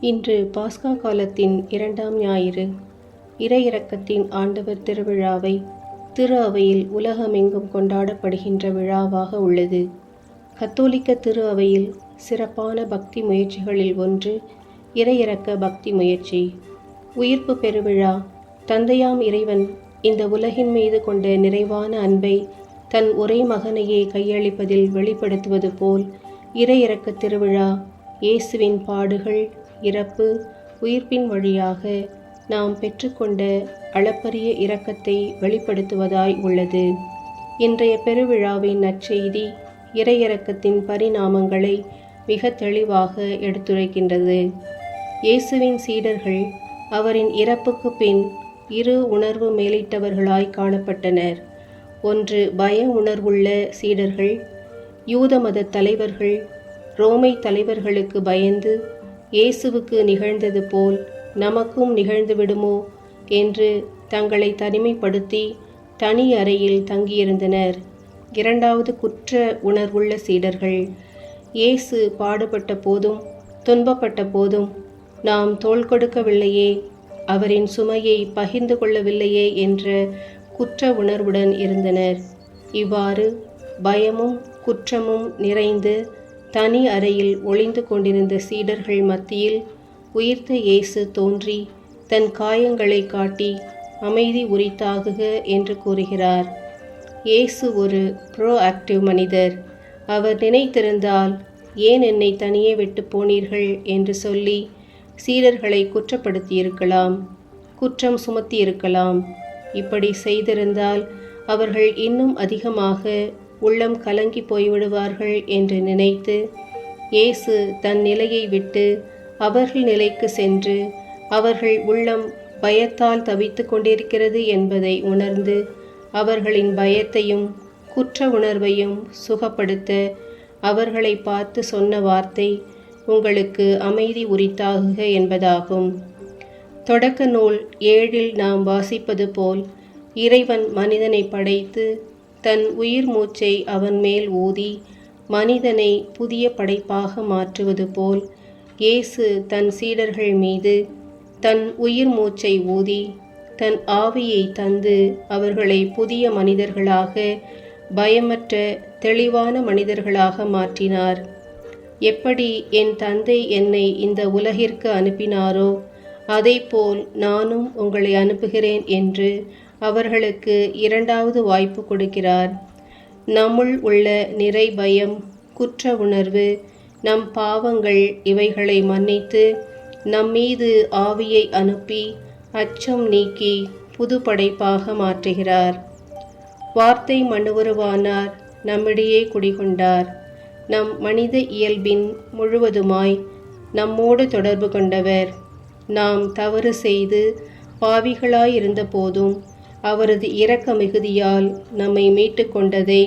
இன்று பாஸ்கா காலத்தின் 2ஆம் ஞாயிறு. இறையிறக்கத்தின் ஆண்டவர் திருவிழாவை திரு அவையில் உலகமெங்கும் கொண்டாடப்படுகின்ற விழாவாக உள்ளது. கத்தோலிக்க திரு அவையில் சிறப்பான பக்தி முயற்சிகளில் ஒன்று இறையிறக்க பக்தி முயற்சி. உயிர்ப்பு பெருவிழா தந்தையாம் இறைவன் இந்த உலகின் மீது கொண்ட நிறைவான அன்பை தன் ஒரே மகனையே கையளிப்பதில் வெளிப்படுத்துவது போல் இறையிறக்க திருவிழா இயேசுவின் பாடுகள், இறப்பு, உயிர்ப்பின் வழியாக நாம் பெற்றுக்கொண்ட அளப்பரிய இரக்கத்தை வெளிப்படுத்துவதாய் உள்ளது. இன்றைய பெருவிழாவின் நற்செய்தி இறையிறக்கத்தின் பரிணாமங்களை மிக தெளிவாக எடுத்துரைக்கின்றது. இயேசுவின் சீடர்கள் அவரின் இறப்புக்கு பின் இரு உணர்வு மேலிட்டவர்களாய் காணப்பட்டனர். ஒன்று பய உணர்வுள்ள சீடர்கள். யூத மத தலைவர்கள் ரோமை தலைவர்களுக்கு பயந்து இயேசுவுக்கு நிகழ்ந்தது போல் நமக்கும் நிகழ்ந்துவிடுமோ என்று தங்களை தனிமைப்படுத்தி தனி அறையில் தங்கியிருந்தனர். இரண்டாவது குற்ற உணர்வுள்ள சீடர்கள். இயேசு பாடுபட்ட போதும் துன்பப்பட்ட போதும் நாம் தோள் கொடுக்கவில்லையே, அவரின் சுமையை பகிர்ந்து கொள்ளவில்லையே என்ற குற்ற உணர்வுடன் இருந்தனர். இவ்வாறு பயமும் குற்றமும் நிறைந்து தனி அறையில் ஒளிந்து கொண்டிருந்த சீடர்கள் மத்தியில் உயிர்த்த இயேசு தோன்றி தன் காயங்களை காட்டி அமைதி உரித்தாகுக என்று கூறுகிறார். இயேசு ஒரு ப்ரோஆக்டிவ் மனிதர். அவர் நினைத்திருந்தால் ஏன் என்னை தனியே விட்டு போனீர்கள் என்று சொல்லி சீடர்களை குற்றப்படுத்தியிருக்கலாம், குற்றம் சுமத்தியிருக்கலாம். இப்படி செய்திருந்தால் அவர்கள் இன்னும் அதிகமாக உள்ளம் கலங்கி போய்விடுவார்கள் என்று நினைத்து இயேசு தன் நிலையை விட்டு அவர்கள் நிலைக்கு சென்று அவர்கள் உள்ளம் பயத்தால் தவித்து கொண்டிருக்கிறது என்பதை உணர்ந்து அவர்களின் பயத்தையும் குற்ற உணர்வையும் சுகப்படுத்த அவர்களை பார்த்து சொன்ன வார்த்தை உங்களுக்கு அமைதி உரித்தாகுக என்பதாகும். தொடக்க நூல் 7 நாம் வாசிப்பது போல் இறைவன் மனிதனை படைத்து தன் உயிர் மூச்சை அவன் மேல் ஊதி மனிதனை புதிய படைப்பாக மாற்றுவது போல் இயேசு தன் சீடர்கள் மீது தன் உயிர் மூச்சை ஊதி தன் ஆவியை தந்து அவர்களை புதிய மனிதர்களாக, பயமற்ற தெளிவான மனிதர்களாக மாற்றினார். எப்படி என் தந்தை என்னை இந்த உலகிற்கு அனுப்பினாரோ அதேபோல் நானும் உங்களை அனுப்புகிறேன் என்று அவர்களுக்கு 2வது வாய்ப்பு கொடுக்கிறார். நம்முள் உள்ள நிறை பயம், குற்ற உணர்வு, நம் பாவங்கள் இவைகளை மன்னித்து நம்மீது ஆவியை அனுப்பி அச்சம் நீக்கி புது படைப்பாக மாற்றுகிறார். வார்த்தை மனுவுருவானார், நம்மிடையே குடிகொண்டார். நம் மனித இயல்பின் முழுவதுமாய் நம்மோடு தொடர்பு கொண்டவர். நாம் தவறு செய்து பாவிகளாயிருந்த போதும் அவரது இரக்க மிகுதியால் நம்மை மீட்டு கொண்டதை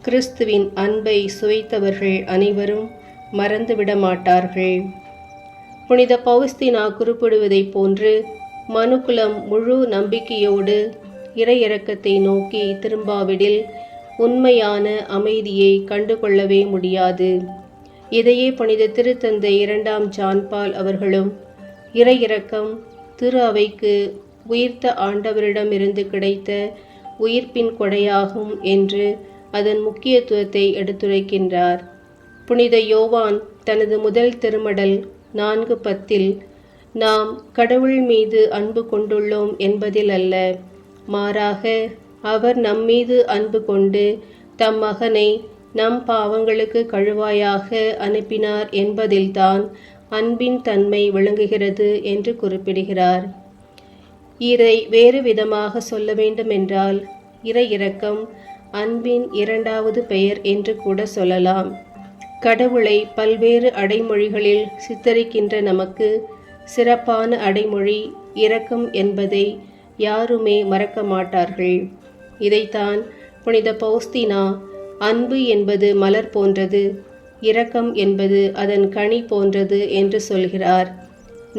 கிறிஸ்துவின் அன்பை சுவைத்தவர்கள் அனைவரும் மறந்துவிட மாட்டார்கள். புனித பவுஸ்தீனா குறிப்பிடுவதைப் போன்று மனுக்குலம் முழு நம்பிக்கையோடு இறையிறக்கத்தை நோக்கி திரும்பாவிடில் உண்மையான அமைதியை கண்டுகொள்ளவே முடியாது. இதையே புனித திருத்தந்தை 2ஆம் ஜான் பால் அவர்களும் இறையிறக்கம் திரு அவைக்கு உயிர்த்த ஆண்டவரிடமிருந்து கிடைத்த உயிர்ப்பின் கொடையாகும் என்று அதன் முக்கியத்துவத்தை எடுத்துரைக்கின்றார். புனித யோவான் தனது முதல் திருமடல் 4:10 நாம் கடவுள் மீது அன்பு கொண்டுள்ளோம் என்பதில் அல்ல, மாறாக அவர் நம்மீது அன்பு கொண்டு தம் மகனை நம் பாவங்களுக்கு கழுவாயாக அனுப்பினார் என்பதில்தான் அன்பின் தன்மை விளங்குகிறது என்று குறிப்பிடுகிறார். இதை வேறு விதமாக சொல்ல வேண்டுமென்றால் இறையிறக்கம் அன்பின் 2வது பெயர் என்று கூட சொல்லலாம். கடவுளை பல்வேறு அடைமொழிகளில் சித்தரிக்கின்ற நமக்கு சிறப்பான அடைமொழி இரக்கம் என்பதை யாருமே மறக்க மாட்டார்கள். இதைத்தான் புனித பவுஸ்தீனா அன்பு என்பது மலர் போன்றது, இரக்கம் என்பது அதன் கனி போன்றது என்று சொல்கிறார்.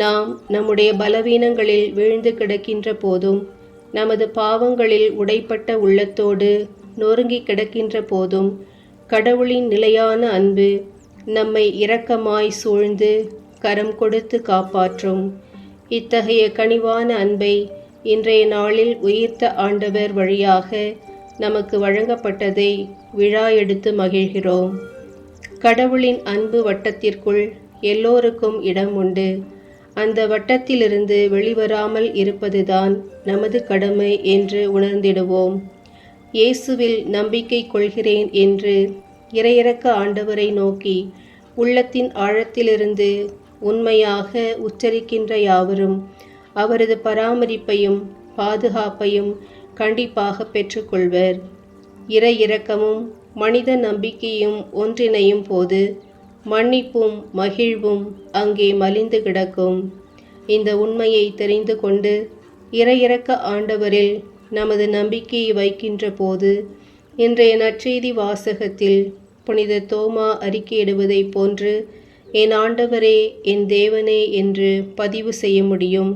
நாம் நம்முடைய பலவீனங்களில் வீழ்ந்து கிடக்கின்ற போதும், நமது பாவங்களில் உடைப்பட்ட உள்ளத்தோடு நொறுங்கி கிடக்கின்ற போதும் கடவுளின் நிலையான அன்பு நம்மை இரக்கமாய் சூழ்ந்து கரம் கொடுத்து காப்பாற்றும். இத்தகைய கனிவான அன்பை இன்றைய நாளில் உயிர்த்த ஆண்டவர் வழியாக நமக்கு வழங்கப்பட்டதை விழா எடுத்து மகிழ்கிறோம். கடவுளின் அன்பு வட்டத்திற்குள் எல்லோருக்கும் இடம் உண்டு. அந்த வட்டத்திலிருந்து வெளிவராமல் இருப்பதுதான் நமது கடமை என்று உணர்ந்திடுவோம். இயேசுவில் நம்பிக்கை கொள்கிறேன் என்று இறையிறக்க ஆண்டவரை நோக்கி உள்ளத்தின் ஆழத்திலிருந்து உண்மையாக உச்சரிக்கின்ற யாவரும் அவரது பராமரிப்பையும் பாதுகாப்பையும் கண்டிப்பாக பெற்றுக்கொள்வர். இறை இரக்கமும் மனித நம்பிக்கையும் ஒன்றிணையும் போது மன்னிப்பும் மகிழ்வும் அங்கே மலிந்து கிடக்கும். இந்த உண்மையை தெரிந்து கொண்டு இறையிறக்க ஆண்டவரில் நமது நம்பிக்கையை வைக்கின்ற போது இன்றைய நற்செய்தி வாசகத்தில் புனித தோமா அறிக்கையிடுவதைப் போன்று என் ஆண்டவரே என் தேவனே என்று பதிவு செய்ய முடியும்.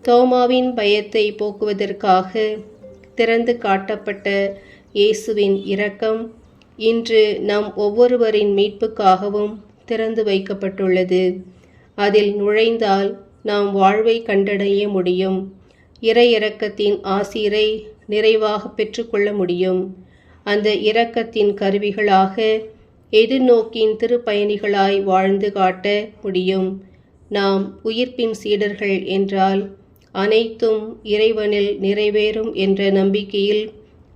தோமாவின் பயத்தை போக்குவதற்காக திறந்து காட்டப்பட்ட இயேசுவின் இரக்கம் இன்று நம் ஒவ்வொருவரின் மீட்புக்காகவும் திறந்து வைக்கப்பட்டுள்ளது. அதில் நுழைந்தால் நாம் வாழ்வை கண்டடைய முடியும். இறை இரக்கத்தின் ஆசீரை நிறைவாக பெற்றுக்கொள்ள முடியும். அந்த இரக்கத்தின் கருவிகளாக எதிர்நோக்கின் திருப்பயணிகளாய் வாழ்ந்து காட்ட முடியும். நாம் உயிர்ப்பின் சீடர்கள் என்றால் அனைத்தும் இறைவனில் நிறைவேறும் என்ற நம்பிக்கையில்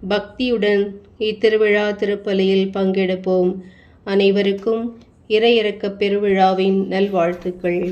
பக்தியுடன் இத்திருவிழா திருப்பலியில் பங்கெடுப்போம். அனைவருக்கும் இறையிறக்க பெருவிழாவின் நல்வாழ்த்துக்கள்.